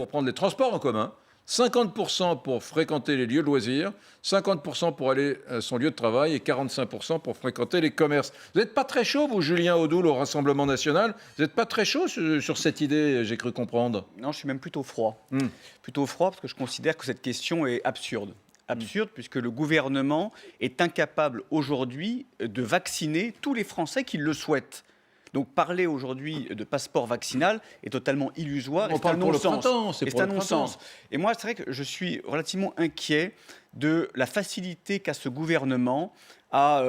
pour prendre les transports en commun, 50% pour fréquenter les lieux de loisirs, 50% pour aller à son lieu de travail et 45% pour fréquenter les commerces. Vous n'êtes pas très chaud, vous, Julien Audoul, au Rassemblement national? Vous n'êtes pas très chaud sur cette idée, j'ai cru comprendre. Non, je suis même plutôt froid. Plutôt froid parce que je considère que cette question est absurde. Absurde puisque le gouvernement est incapable aujourd'hui de vacciner tous les Français qui le souhaitent. Donc parler aujourd'hui de passeport vaccinal est totalement illusoire. On parle pour le printemps, c'est pour le printemps. Et moi, c'est vrai que je suis relativement inquiet de la facilité qu'a ce gouvernement à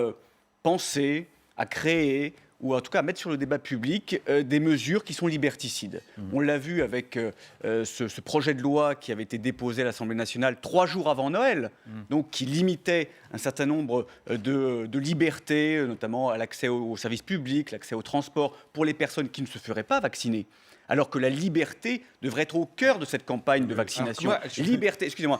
penser, à créer, ou en tout cas à mettre sur le débat public des mesures qui sont liberticides. On l'a vu avec ce projet de loi qui avait été déposé à l'Assemblée nationale 3 jours avant Noël, donc qui limitait un certain nombre de libertés, notamment à l'accès aux services publics, l'accès au transport, pour les personnes qui ne se feraient pas vacciner. Alors que la liberté devrait être au cœur de cette campagne de vaccination. Liberté, excusez-moi,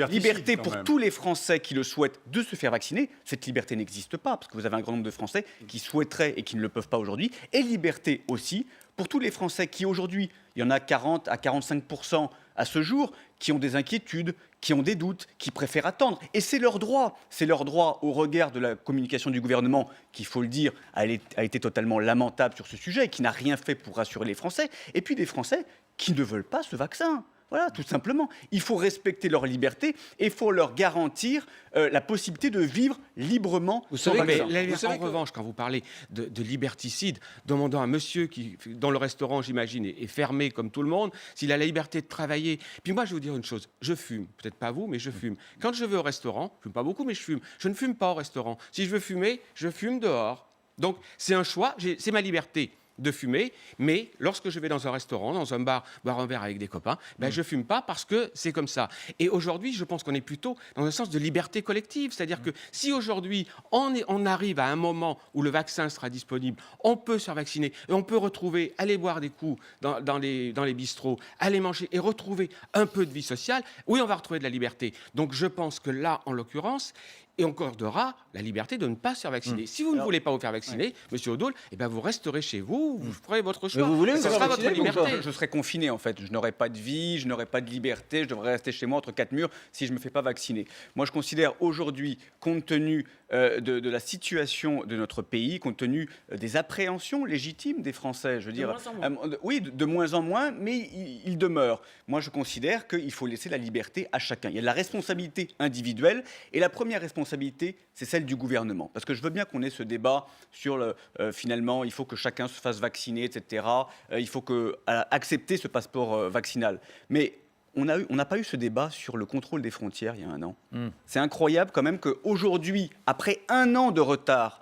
liberté pour tous les Français qui le souhaitent de se faire vacciner. Cette liberté n'existe pas, parce que vous avez un grand nombre de Français qui souhaiteraient et qui ne le peuvent pas aujourd'hui. Et liberté aussi pour tous les Français qui aujourd'hui, il y en a 40 à 45% à ce jour, qui ont des inquiétudes, qui ont des doutes, qui préfèrent attendre. Et c'est leur droit. C'est leur droit au regard de la communication du gouvernement, qui, il faut le dire, a été totalement lamentable sur ce sujet, et qui n'a rien fait pour rassurer les Français. Et puis des Français qui ne veulent pas ce vaccin. Voilà, tout simplement. Il faut respecter leur liberté et il faut leur garantir la possibilité de vivre librement. Vous savez, en revanche, quand vous parlez de liberticide, demandant à un monsieur qui, dans le restaurant, j'imagine, est fermé comme tout le monde, s'il a la liberté de travailler. Puis moi, je vais vous dire une chose, je fume. Peut-être pas vous, mais je fume. Quand je vais au restaurant, je ne fume pas beaucoup, mais je fume. Je ne fume pas au restaurant. Si je veux fumer, je fume dehors. Donc, c'est un choix, c'est ma liberté de fumer, mais lorsque je vais dans un restaurant, dans un bar, boire un verre avec des copains, je fume pas parce que c'est comme ça. Et aujourd'hui, je pense qu'on est plutôt dans un sens de liberté collective, c'est-à-dire que si aujourd'hui on arrive à un moment où le vaccin sera disponible, on peut se faire vacciner et on peut retrouver, aller boire des coups dans les bistrots, aller manger et retrouver un peu de vie sociale, oui, on va retrouver de la liberté. Donc je pense que là, en l'occurrence, et on accordera la liberté de ne pas se faire vacciner. Si vous ne voulez pas vous faire vacciner, Monsieur Audoul, vous resterez chez vous, vous ferez votre choix. Mais vous voulez, ce sera votre liberté. Je serai confiné, en fait. Je n'aurai pas de vie, je n'aurai pas de liberté, je devrais rester chez moi entre 4 murs si je ne me fais pas vacciner. Moi, je considère aujourd'hui, compte tenu de la situation de notre pays, compte tenu des appréhensions légitimes des Français, je veux dire... oui, de moins en moins, mais il demeure. Moi, je considère qu'il faut laisser la liberté à chacun. Il y a de la responsabilité individuelle, et la première responsabilité, c'est celle du gouvernement. Parce que je veux bien qu'on ait ce débat sur finalement, il faut que chacun se fasse vacciner, etc. Il faut accepter ce passeport vaccinal. Mais on n'a pas eu ce débat sur le contrôle des frontières il y a 1 an. C'est incroyable quand même qu'aujourd'hui, après 1 an de retard,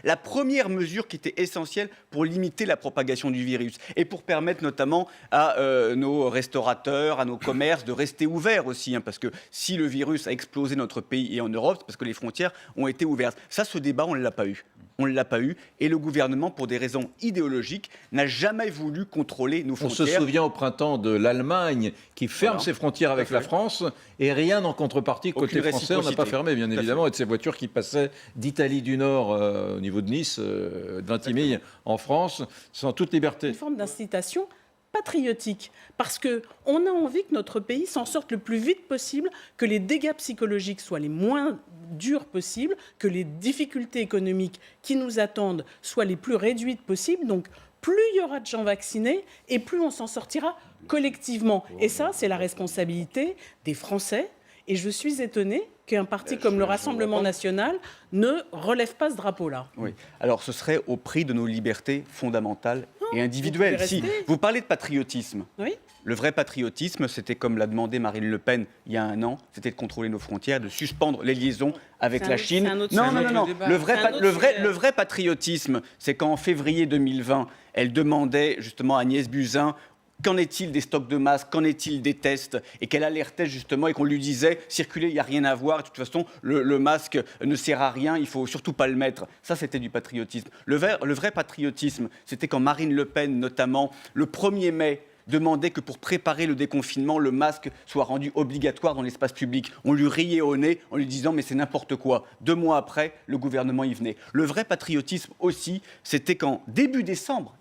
la première mesure qui était essentielle pour limiter la propagation du virus et pour permettre notamment à nos restaurateurs, à nos commerces de rester ouverts aussi, parce que si le virus a explosé dans notre pays et en Europe, c'est parce que les frontières ont été ouvertes. Ça, ce débat, on ne l'a pas eu. On ne l'a pas eu, et le gouvernement, pour des raisons idéologiques, n'a jamais voulu contrôler nos frontières. On se souvient au printemps de l'Allemagne qui ferme ses frontières avec la France, et rien en contrepartie côté français, on n'a pas fermé, bien évidemment, et de ces voitures qui passaient d'Italie du Nord au niveau de Nice, de Vintimille en France, sans toute liberté. Une forme d'incitation patriotique, parce qu'on a envie que notre pays s'en sorte le plus vite possible, que les dégâts psychologiques soient les moins durs possibles, que les difficultés économiques qui nous attendent soient les plus réduites possibles. Donc, plus il y aura de gens vaccinés et plus on s'en sortira collectivement. Et ça, c'est la responsabilité des Français. Et je suis étonnée qu'un parti comme le Rassemblement national ne relève pas ce drapeau-là. Oui. Alors, ce serait au prix de nos libertés fondamentales et individuelles. Si vous parlez de patriotisme, oui. Le vrai patriotisme, c'était comme l'a demandé Marine Le Pen il y a 1 an, c'était de contrôler nos frontières, de suspendre les liaisons avec la Chine. Non. Le vrai patriotisme, c'est qu'en février 2020, elle demandait justement à Agnès Buzyn: qu'en est-il des stocks de masques, qu'en est-il des tests, et qu'elle alertait justement et qu'on lui disait: circuler, il n'y a rien à voir, de toute façon le masque ne sert à rien, il ne faut surtout pas le mettre. Ça, c'était du patriotisme. Le vrai patriotisme, c'était quand Marine Le Pen, notamment, le 1er mai, demandait que pour préparer le déconfinement, le masque soit rendu obligatoire dans l'espace public. On lui riait au nez en lui disant mais c'est n'importe quoi. 2 mois après, le gouvernement y venait. Le vrai patriotisme aussi, c'était quand début décembre,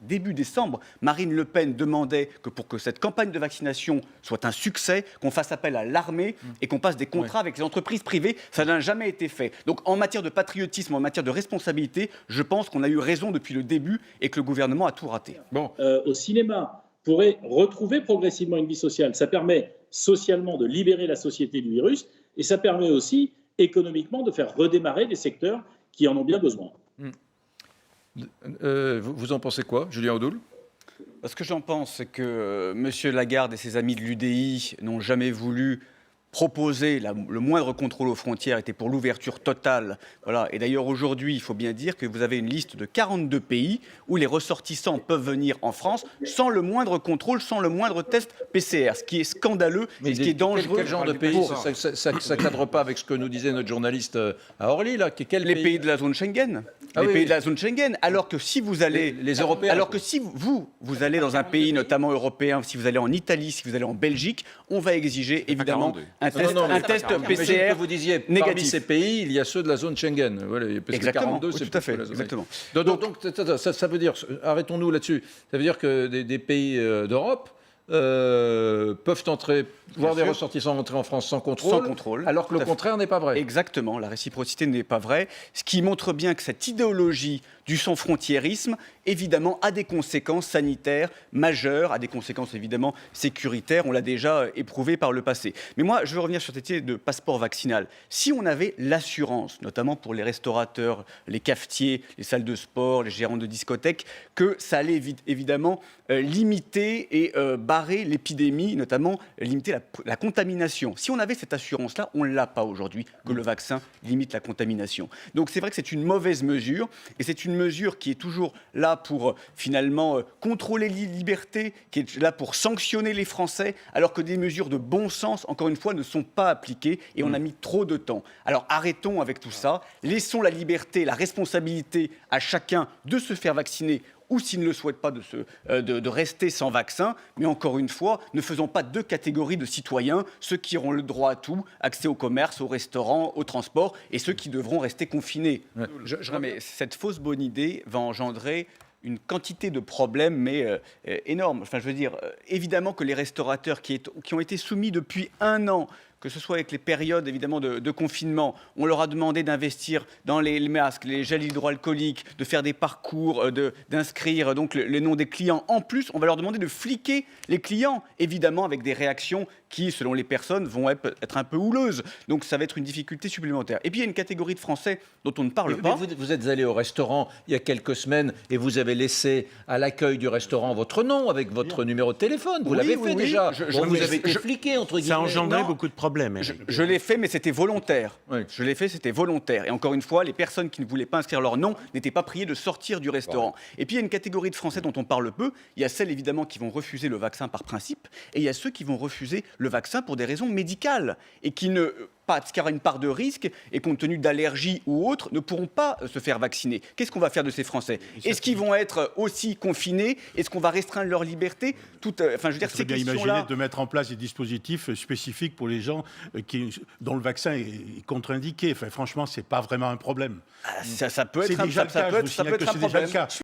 Marine Le Pen demandait que pour que cette campagne de vaccination soit un succès, qu'on fasse appel à l'armée et qu'on passe des contrats avec les entreprises privées. Ça n'a jamais été fait. Donc en matière de patriotisme, en matière de responsabilité, je pense qu'on a eu raison depuis le début et que le gouvernement a tout raté. Bon, Au cinéma pourrait retrouver progressivement une vie sociale. Ça permet socialement de libérer la société du virus et ça permet aussi économiquement de faire redémarrer des secteurs qui en ont bien besoin. vous en pensez quoi, Julien Audoul? Ce que j'en pense, c'est que M. Lagarde et ses amis de l'UDI n'ont jamais voulu proposer le moindre contrôle aux frontières, était pour l'ouverture totale. Voilà. Et d'ailleurs, aujourd'hui, il faut bien dire que vous avez une liste de 42 pays où les ressortissants peuvent venir en France sans le moindre contrôle, sans le moindre test PCR, ce qui est scandaleux et ce qui est dangereux. Quel genre de pays? Ça ne cadre pas avec ce que nous disait notre journaliste à Orly, là. Les pays de la zone Schengen. Ah les oui, pays oui. de la zone Schengen. Alors que si vous allez... Les Européens. Alors que si vous allez dans un pays, notamment européen, si vous allez en Italie, si vous allez en Belgique, on va exiger évidemment un test, Non, un test Imagine PCR que vous disiez, parmi négatif. ces pays, il y a ceux de la zone Schengen. Voilà, parce Exactement, que 42, oui, c'est tout à fait, plus la zone. exactement. Donc, ça veut dire, arrêtons-nous là-dessus, ça veut dire que des pays d'Europe peuvent entrer, voir des ressortissants entrer en France sans contrôle, alors que tout le à fait. contraire n'est pas vrai. Exactement, la réciprocité n'est pas vraie, ce qui montre bien que cette idéologie du sans-frontiérisme, évidemment, a des conséquences sanitaires majeures, a des conséquences évidemment sécuritaires, on l'a déjà éprouvé par le passé. Mais moi, je veux revenir sur cette idée de passeport vaccinal. Si on avait l'assurance, notamment pour les restaurateurs, les cafetiers, les salles de sport, les gérants de discothèques, que ça allait évidemment limiter et barrer l'épidémie, notamment limiter la contamination. Si on avait cette assurance-là, on ne l'a pas aujourd'hui, que le vaccin limite la contamination. Donc c'est vrai que c'est une mauvaise mesure, et c'est une mesure qui est toujours là pour finalement contrôler les libertés, qui est là pour sanctionner les Français, alors que des mesures de bon sens, encore une fois, ne sont pas appliquées, et on a mis trop de temps. Alors arrêtons avec tout ça, laissons la liberté, la responsabilité à chacun de se faire vacciner, ou s'il ne le souhaite pas, de rester sans vaccin. Mais encore une fois, ne faisons pas 2 catégories de citoyens, ceux qui auront le droit à tout, accès au commerce, au restaurant, au transport, et ceux qui devront rester confinés. Ouais. Non, mais cette fausse bonne idée va engendrer une quantité de problèmes, mais énormes. Enfin, je veux dire, évidemment que les restaurateurs qui ont été soumis depuis 1 an, que ce soit avec les périodes évidemment de confinement, on leur a demandé d'investir dans les masques, les gels hydroalcooliques, de faire des parcours, d'inscrire donc les noms des clients. En plus, on va leur demander de fliquer les clients, évidemment avec des réactions qui, selon les personnes, vont être un peu houleuses. Donc ça va être une difficulté supplémentaire. Et puis il y a une catégorie de Français dont on ne parle pas. Vous êtes allé au restaurant il y a quelques semaines et vous avez laissé à l'accueil du restaurant votre nom avec votre numéro de téléphone. Vous l'avez fait déjà. Vous avez été fliqué, entre guillemets. Ça engendrait Non. beaucoup de problèmes. Je l'ai fait, mais c'était volontaire. Oui. Je l'ai fait, c'était volontaire. Et encore une fois, les personnes qui ne voulaient pas inscrire leur nom n'étaient pas priées de sortir du restaurant. Et puis, il y a une catégorie de Français dont on parle peu. Il y a celles, évidemment, qui vont refuser le vaccin par principe. Et il y a ceux qui vont refuser le vaccin pour des raisons médicales. Et qui ne... parce qu'il y aura une part de risque et compte tenu d'allergies ou autres, ne pourront pas se faire vacciner. Qu'est-ce qu'on va faire de ces Français? Est-ce qu'ils vont être aussi confinés? Est-ce qu'on va restreindre leur liberté? Enfin, je veux dire, ces bien questions-là... imaginer de mettre en place des dispositifs spécifiques pour les gens dont le vaccin est contre-indiqué. Enfin, franchement, c'est pas vraiment un problème. Ça peut être C'est déjà le cas. Je vous signale que c'est déjà le cas.